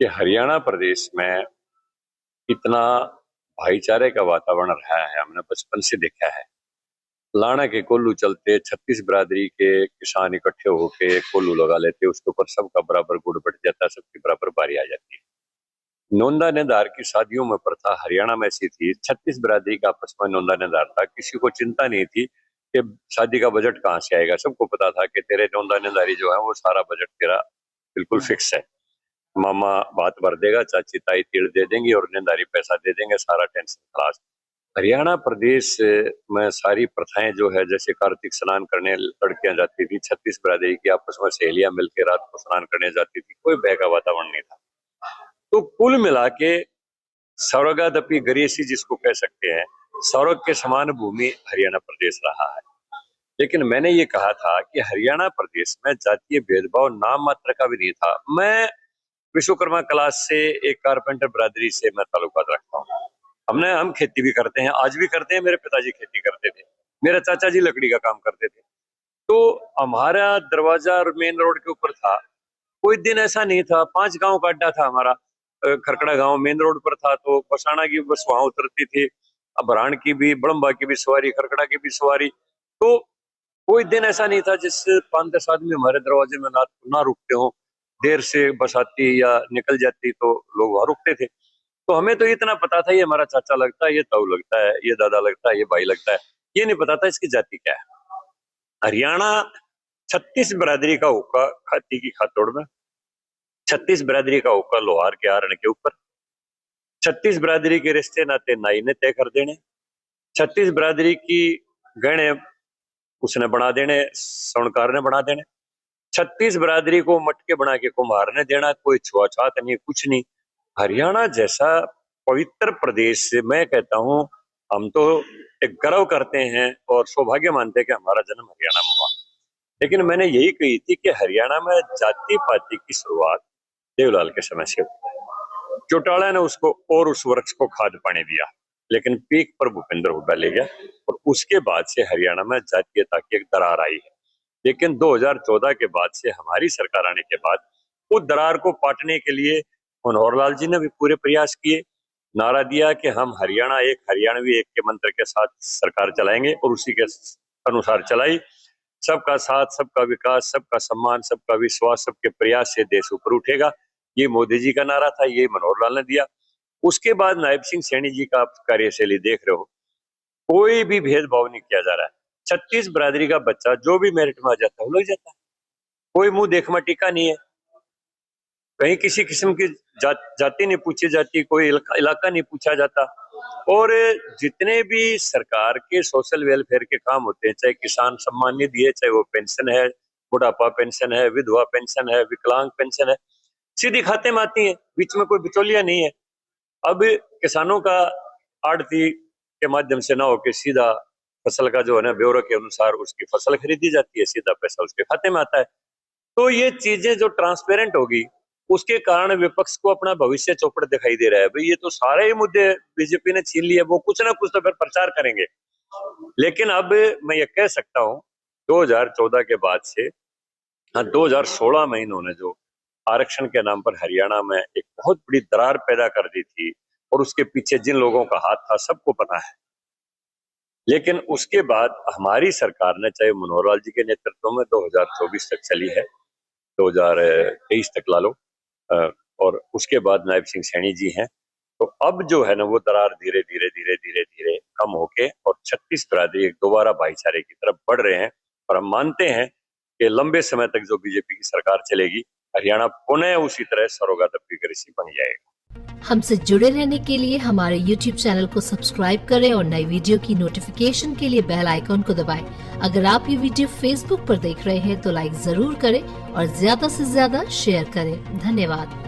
कि हरियाणा प्रदेश में इतना भाईचारे का वातावरण रहा है, हमने बचपन से देखा है। लाना के कोल्लू चलते, 36 बिरादरी के किसान इकट्ठे होके एक कोल्लू लगा लेते, उसके ऊपर सबका बराबर गुड़ बट जाता, सबकी बराबर बारी आ जाती है। नोंदा नेदार की शादियों में प्रथा हरियाणा में ऐसी थी, 36 बिरादरी का आपस में नोंदा नेदार था, किसी को चिंता नहीं थी कि शादी का बजट कहाँ से आएगा। सबको पता था कि तेरे नोंदा नेदारी जो है वो सारा बजट तेरा बिल्कुल फिक्स है। मामा बात भर देगा, चाची ताई तिल दे देंगी और नेदारी पैसा दे देंगे, सारा टेंशन खलास। हरियाणा प्रदेश में सारी प्रथाएं जो है, जैसे कार्तिक स्नान करने लड़कियां जाती थी, 36 बिरादरी की आपस में सहेलियां मिलकर रात को स्नान करने जाती थी, कोई भय का वातावरण नहीं था। तो कुल मिला के स्वर्गादपि गरीयसी जिसको कह सकते हैं, स्वर्ग के समान भूमि हरियाणा प्रदेश रहा है। लेकिन मैंने ये कहा था कि हरियाणा प्रदेश में जातीय भेदभाव नाम मात्र का भी नहीं था। मैं विश्वकर्मा क्लास से एक कारपेंटर बिरादरी से मैं ताल्लुकात रखता हूँ। हम खेती भी करते हैं, आज भी करते हैं। मेरे पिताजी खेती करते थे, मेरे चाचा जी लकड़ी का काम करते थे। तो हमारा दरवाजा मेन रोड के ऊपर था। कोई दिन ऐसा नहीं था, 5 गांव का अड्डा था हमारा। खरकड़ा गांव मेन रोड पर था, तो पसाना की बस वहां उतरती थी, बराण की भी, बड़म्बा की भी सवारी, खरकड़ा की भी सवारी। तो कोई दिन ऐसा नहीं था जिस 5-10 आदमी हमारे दरवाजे में ना रुकते हो। देर से बस आती या निकल जाती तो लोग वहां रुकते थे। तो हमें तो इतना पता था, ये हमारा चाचा लगता है, ये ताऊ लगता है, ये दादा लगता है, ये भाई लगता है। ये नहीं पता था इसकी जाति क्या है। हरियाणा 36 बिरादरी का हुक्का खाती की खातोड़ में, 36 बिरादरी का हुक्का लोहार के आरण के ऊपर, 36 बिरादरी के रिश्ते नाते नाई ने तय कर देने, 36 बिरादरी की गहने उसने बना देने, स्वर्णकार ने बना देने, 36 बिरादरी को मटके बना के कुम्हार ने देना, कोई छुआछात नहीं, कुछ नहीं। हरियाणा जैसा पवित्र प्रदेश से मैं कहता हूं, हम तो एक गर्व करते हैं और सौभाग्य मानते हैं कि हमारा जन्म हरियाणा में हुआ। लेकिन मैंने यही कही थी कि हरियाणा में जाति पाति की शुरुआत देवलाल के समय से हुई। चौटाला ने उसको और उस वृक्ष को खाद पानी दिया, लेकिन पीक पर भूपेंद्र हुड्डा ले गया और उसके बाद से हरियाणा में जातीयता की एक दरार आई है। लेकिन 2014 के बाद से हमारी सरकार आने के बाद उस दरार को पाटने के लिए मनोहर लाल जी ने भी पूरे प्रयास किए। नारा दिया कि हम हरियाणा एक, हरियाणवी एक के मंत्र के साथ सरकार चलाएंगे और उसी के अनुसार चलाई। सबका साथ, सबका विकास, सबका सम्मान, सबका विश्वास, सबके प्रयास से देश ऊपर उठेगा, ये मोदी जी का नारा था, ये मनोहर लाल ने दिया। उसके बाद नायब सिंह सैनी जी का कार्यशैली देख रहे हो, कोई भी भेदभाव नहीं किया जा रहा है। 36 बिरादरी का बच्चा जो भी मेरिट में आ जाता है वो लग जाता है, कोई मुंह देखमा टीका नहीं है, कहीं किसी किस्म की जाति नहीं पूछी जाती, कोई इलाका नहीं पूछा जाता। और जितने भी सरकार के सोशल वेलफेयर के काम होते हैं, चाहे किसान सम्मान निधि है, चाहे वो पेंशन है, बुढ़ापा पेंशन है, विधवा पेंशन है, विकलांग पेंशन है, सीधी खाते में आती है, बीच में कोई बिचौलिया नहीं है। अब किसानों का आड़ती के माध्यम से ना होकर सीधा फसल का जो है ना ब्यौरे के अनुसार उसकी फसल खरीदी जाती है, सीधा पैसा उसके खाते में आता है। तो ये चीजें जो ट्रांसपेरेंट होगी, उसके कारण विपक्ष को अपना भविष्य चौपट दिखाई दे रहा है। भाई ये तो सारे ही मुद्दे बीजेपी ने छीन लिए, वो कुछ ना कुछ तो फिर प्रचार करेंगे। लेकिन अब मैं ये कह सकता हूं, 2014 के बाद से 2016 में इन्होंने जो आरक्षण के नाम पर हरियाणा में एक बहुत बड़ी दरार पैदा कर दी थी, और उसके पीछे जिन लोगों का हाथ था सबको पता है। लेकिन उसके बाद हमारी सरकार ने, चाहे मनोहर लाल जी के नेतृत्व में 2024 तक चली है, 2023 तक ला लो, और उसके बाद नायब सिंह सैनी जी हैं, तो अब जो है ना वो दरार धीरे धीरे धीरे धीरे धीरे कम होके और 36 बिरादरी एक दोबारा भाईचारे की तरफ बढ़ रहे हैं। और हम मानते हैं कि लंबे समय तक जो बीजेपी की सरकार चलेगी, हरियाणा पुनः उसी तरह सरोगादपी गरीसी बन जाएगा। हमसे जुड़े रहने के लिए हमारे YouTube चैनल को सब्सक्राइब करें और नई वीडियो की नोटिफिकेशन के लिए बेल आइकॉन को दबाएं। अगर आप ये वीडियो Facebook पर देख रहे हैं तो लाइक जरूर करें और ज्यादा से ज्यादा शेयर करें। धन्यवाद।